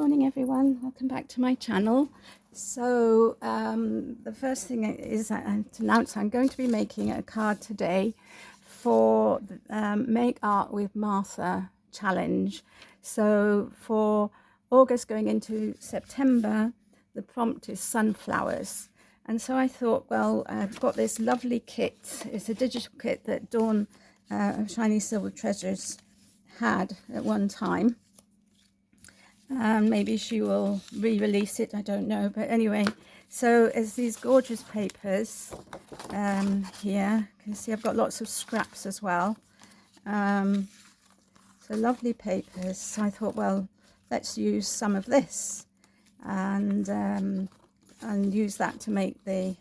morning everyone, welcome back to my channel. So the first thing is to announce I'm going to be making a card today for the Make Art with Martha challenge. So for August going into September, the prompt is sunflowers. And so I thought, well, I've got this lovely kit. It's a digital kit that Dawn of Shiny Silver Treasures had at one time. Maybe she will re-release it, I don't know, but anyway, so it's these gorgeous papers here. You can see I've got lots of scraps as well, so lovely papers. So I thought, well, let's use some of this and use that to make the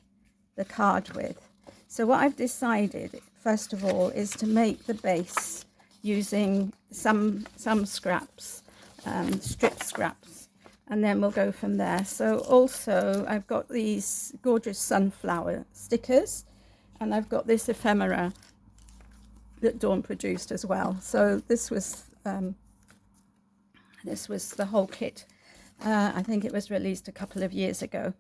card with. So what I've decided first of all is to make the base using some scraps, strip scraps, and then we'll go from there. So also I've got these gorgeous sunflower stickers, and I've got this ephemera that Dawn produced as well. So this was the whole kit. I think it was released a couple of years ago.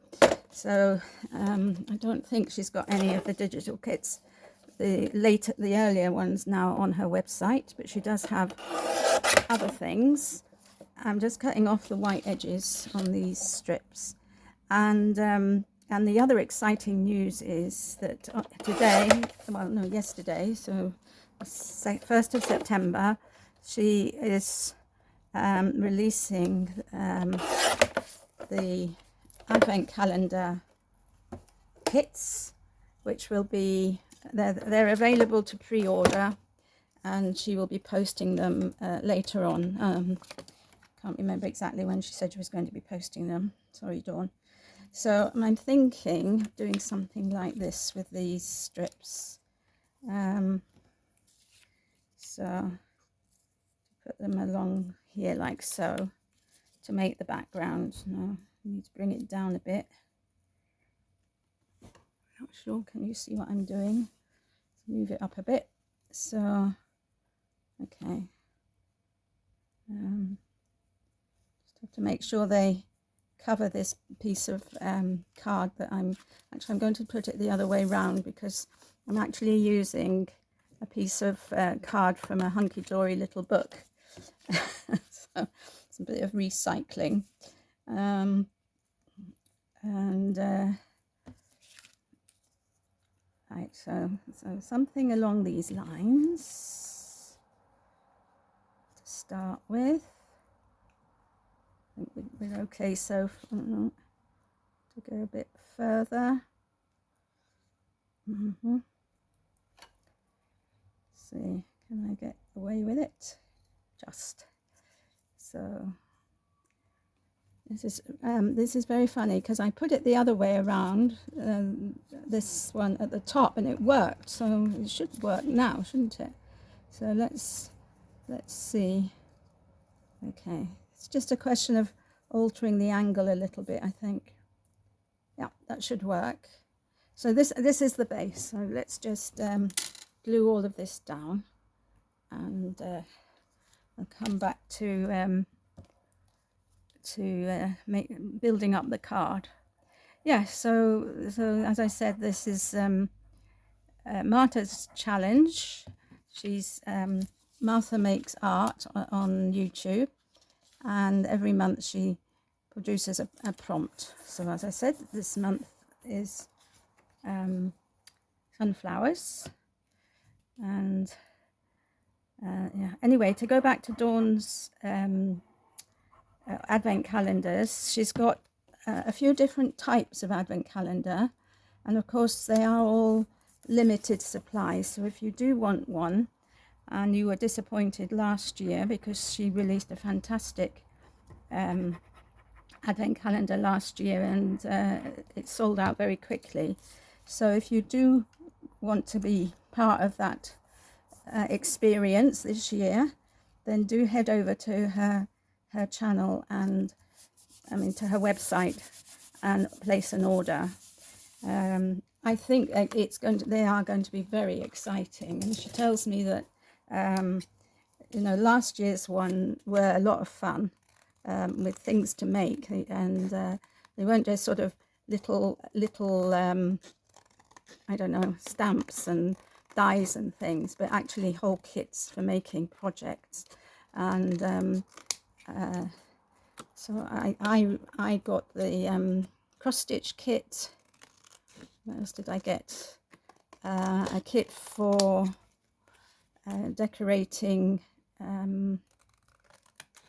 So I don't think she's got any of the digital kits, the earlier ones now on her website, but she does have other things. I'm just cutting off the white edges on these strips, and the other exciting news is that yesterday, so 1st of September, she is releasing the Advent calendar kits, which will be they're available to pre-order, and she will be posting them later on. Can't remember exactly when she said she was going to be posting them. Sorry, Dawn. So I'm thinking of doing something like this with these strips. So put them along here like so to make the background. Now I need to bring it down a bit. Not sure, can you see what I'm doing? Move it up a bit. So, okay. Just have to make sure they cover this piece of card, but I'm going to put it the other way round because I'm actually using a piece of card from a hunky-dory little book. So it's a bit of recycling. Right, so something along these lines to start with. I think we're okay, so to go a bit further. See, can I get away with it? Just so. This is very funny because I put it the other way around, this one at the top, and it worked. So it should work now, shouldn't it? So let's see. Okay, it's just a question of altering the angle a little bit, I think. Yeah, that should work. So this is the base. So let's just glue all of this down, and I'll come back to building up the card. Yeah, so as I said, this is Martha's challenge. She's Martha Makes Art on YouTube, and every month she produces a prompt. So as I said, this month is sunflowers, and yeah. Anyway, to go back to Dawn's Advent calendars, she's got a few different types of Advent calendar, and of course they are all limited supply. So if you do want one and you were disappointed last year because she released a fantastic Advent calendar last year, and it sold out very quickly. So if you do want to be part of that experience this year, then do head over to her channel and to her website and place an order. I think they are going to be very exciting, and she tells me that last year's one were a lot of fun, with things to make, and they weren't just sort of little I don't know, stamps and dies and things, but actually whole kits for making projects. And so I got the cross stitch kit. What else did I get? A kit for decorating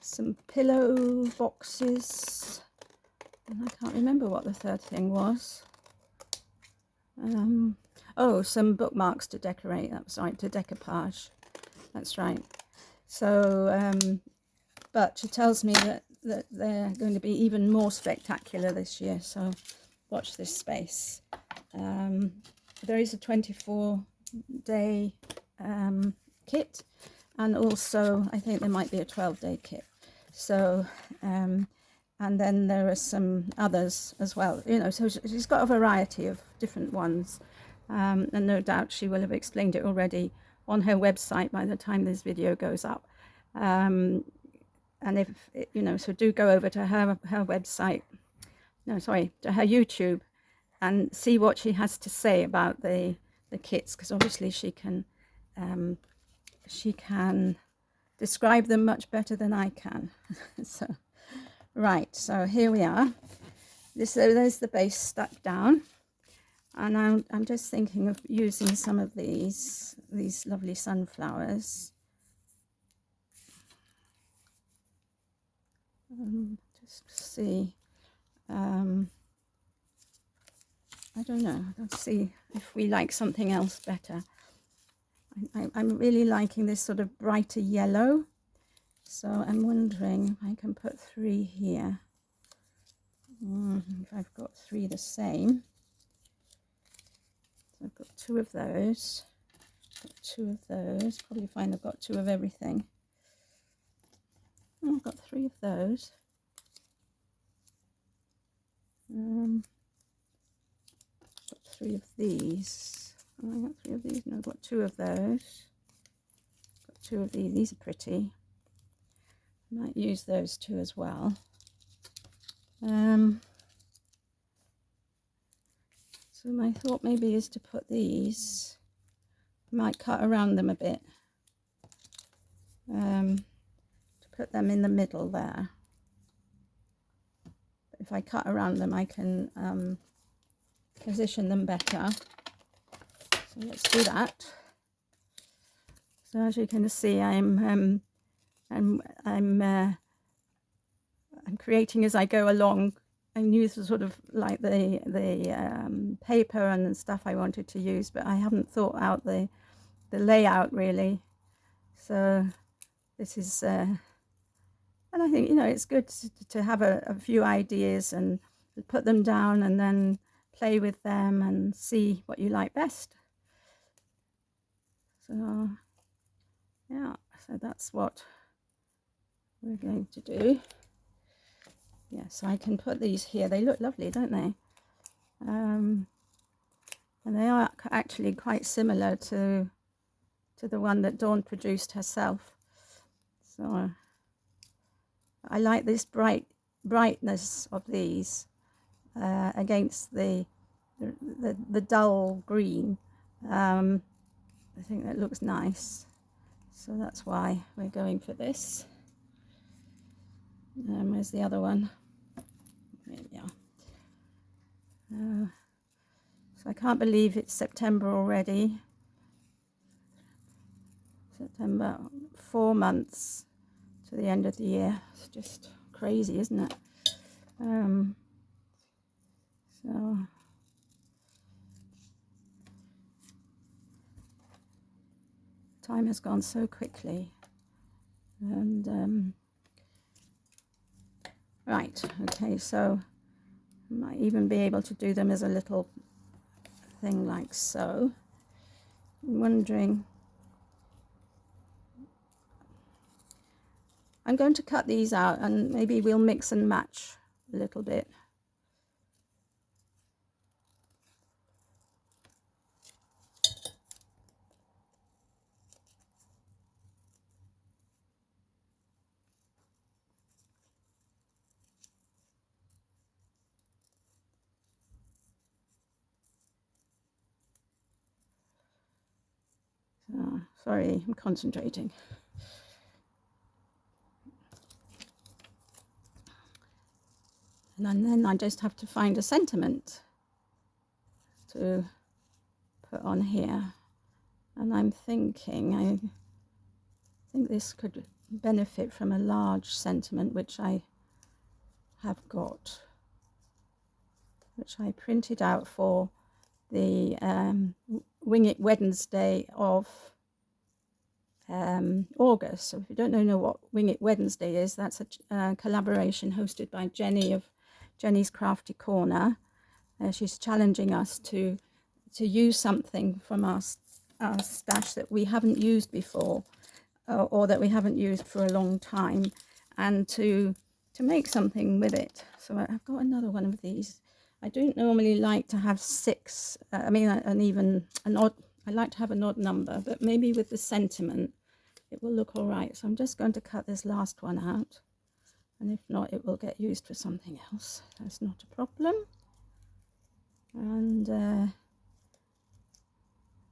some pillow boxes, and I can't remember what the third thing was. Oh, some bookmarks to decorate. That was right, to decoupage. That's right. So, but she tells me that they're going to be even more spectacular this year. So, watch this space. There is a 24-day kit, and also I think there might be a 12-day kit. So, and then there are some others as well, you know, so she's got a variety of different ones, and no doubt she will have explained it already on her website by the time this video goes up. And if, you know, so do go over to her website, no, sorry, to her YouTube, and see what she has to say about the kits, because obviously she can describe them much better than I can. So, right, so here we are. There's the base stuck down, and I'm just thinking of using some of these lovely sunflowers. Just see. I don't know. Let's see if we like something else better. I'm really liking this sort of brighter yellow, so I'm wondering if I can put 3 here. If I've got 3 the same. So I've got 2 of those. Got 2 of those. Probably find I've got 2 of everything. Oh, I've got 3 of those. Got 3 of these. Oh, I got 3 of these. No, I've got 2 of those. Got 2 of these. These are pretty. I might use those 2 as well. So my thought maybe is to put these. I might cut around them a bit. To put them in the middle there. If I cut around them, I can position them better. So let's do that. So as you can see, I'm creating as I go along. I use sort of like the paper and stuff I wanted to use, but I haven't thought out the layout really. So this is, and I think, you know, it's good to have a few ideas and put them down and then play with them and see what you like best. So yeah, so that's what we're going to do. Yeah, so I can put these here. They look lovely, don't they? And they are actually quite similar to the one that Dawn produced herself. So I like this brightness of these against the dull green. I think that looks nice. So that's why we're going for this. Where's the other one? There we are. So I can't believe it's September already. September, 4 months to the end of the year. It's just crazy, isn't it? So time has gone so quickly. And right, okay, so I might even be able to do them as a little thing like so. I'm wondering, I'm going to cut these out and maybe we'll mix and match a little bit. So, sorry, I'm concentrating. And then I just have to find a sentiment to put on here. And I'm thinking, I think this could benefit from a large sentiment, which I have got, which I printed out for the Wing It Wednesday of August. So if you don't know what Wing It Wednesday is, that's a collaboration hosted by Jenny of Jenny's Crafty Corner. She's challenging us to use something from our stash that we haven't used before, or that we haven't used for a long time, and to make something with it. So I've got another one of these. I don't normally like to have 6, an odd, I like to have an odd number, but maybe with the sentiment it will look all right. So I'm just going to cut this last one out, and if not, it will get used for something else. That's not a problem. And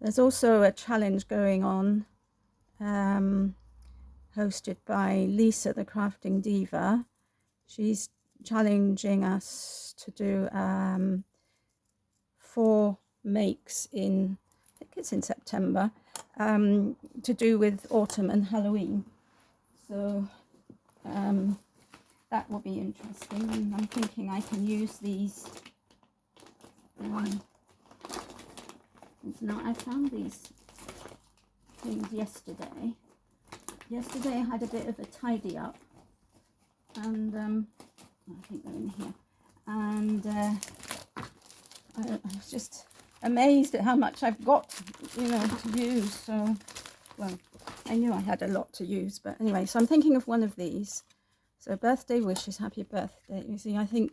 there's also a challenge going on, hosted by Lisa, the Crafting Diva. She's challenging us to do 4 makes in, I think it's in September, to do with autumn and Halloween. So that will be interesting. And I'm thinking I can use these. Now, I found these things yesterday. Yesterday I had a bit of a tidy up, and I think they're in here. And I was just amazed at how much I've got, to use. So, well, I knew I had a lot to use, but anyway. So I'm thinking of one of these. So birthday wishes, happy birthday. You see, I think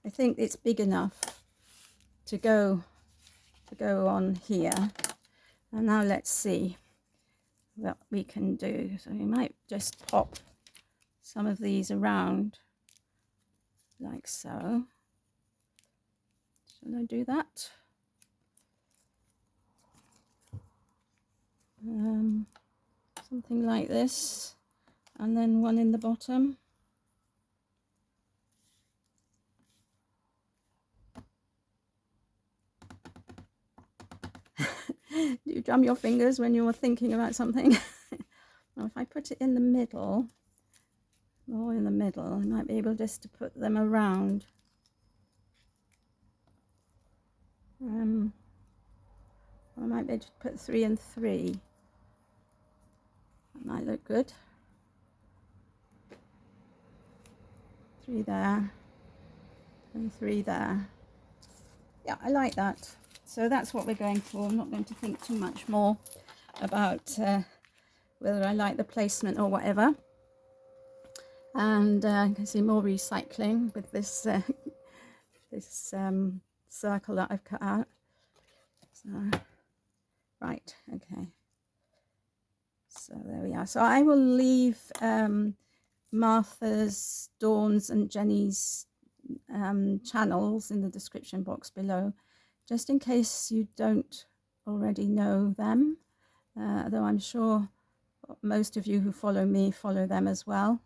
it's big enough to go on here. And now let's see what we can do. So we might just pop some of these around like so. Shall I do that? Something like this, and then one in the bottom. Do you drum your fingers when you're thinking about something? Well, if I put it in the middle, more in the middle, I might be able just to put them around. I might be able to put 3 and 3. That might look good. 3 there and 3 there. Yeah, I like that. So that's what we're going for. I'm not going to think too much more about whether I like the placement or whatever. And you can see more recycling with this this circle that I've cut out. So, right, okay. So there we are. So I will leave Martha's, Dawn's and Jenny's channels in the description box below, just in case you don't already know them, though I'm sure most of you who follow me follow them as well,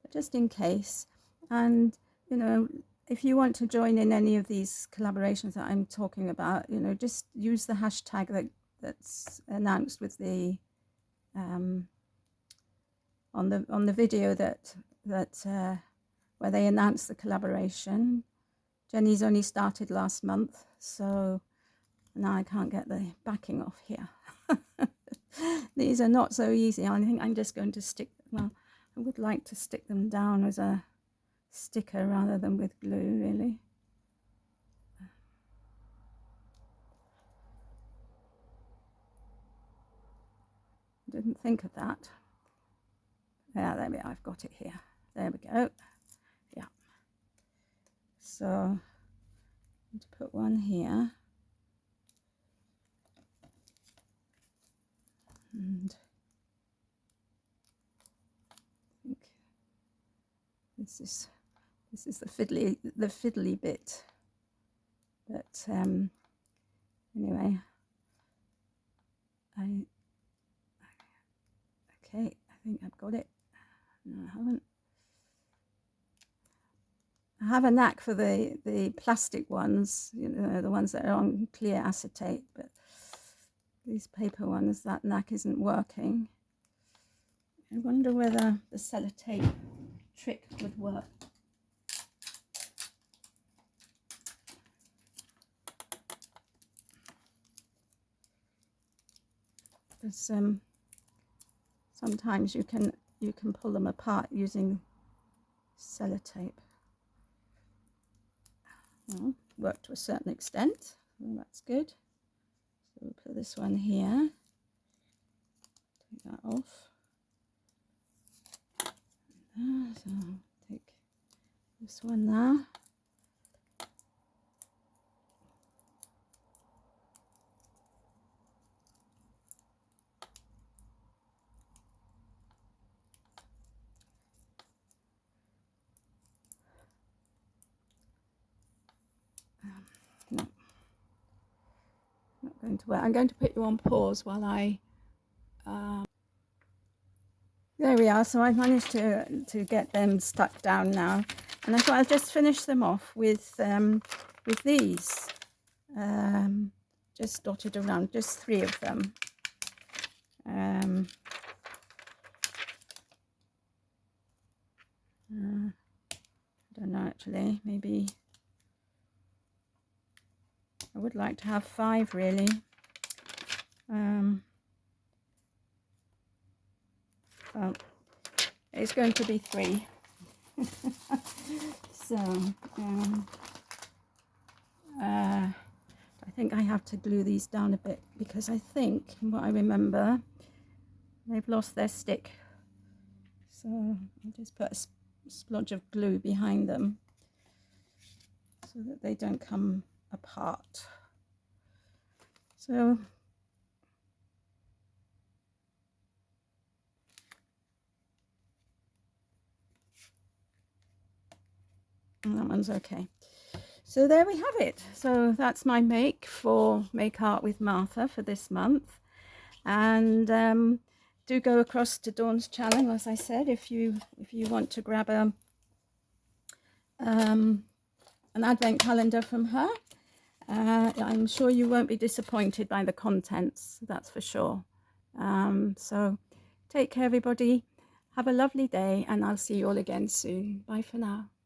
but just in case. And if you want to join in any of these collaborations that I'm talking about, just use the hashtag that's announced with the on the video that where they announced the collaboration. Jenny's only started last month, so now I can't get the backing off here. These are not so easy. I think I'm just going to stick, well, I would like to stick them down as a sticker rather than with glue, really. Didn't think of that. Yeah, there we are. I've got it here. There we go. Yeah. So I'm going to put one here. And I think this is the fiddly bit. But anyway, Okay, I think I've got it. No, I haven't. I have a knack for the plastic ones, you know, the ones that are on clear acetate, but these paper ones, that knack isn't working. I wonder whether the sellotape trick would work. Because sometimes you can pull them apart using sellotape. Well, worked to a certain extent, well, that's good. So we'll put this one here, take that off. So take this one now. No, not going to work. I'm going to put you on pause while I there we are. So I've managed to get them stuck down now, and I thought I'll just finish them off with these just dotted around, just 3 of them. I don't know, actually, maybe I would like to have 5 really. Well, it's going to be 3. So I think I have to glue these down a bit, because I think, from what I remember, they've lost their stick. So I'll just put a splodge of glue behind them so that they don't come apart. So that one's okay. So there we have it. So that's my make for Make Art with Martha for this month. And do go across to Dawn's channel, as I said, if you want to grab a an advent calendar from her. I'm sure you won't be disappointed by the contents, that's for sure. So take care, everybody. Have a lovely day, and I'll see you all again soon. Bye for now.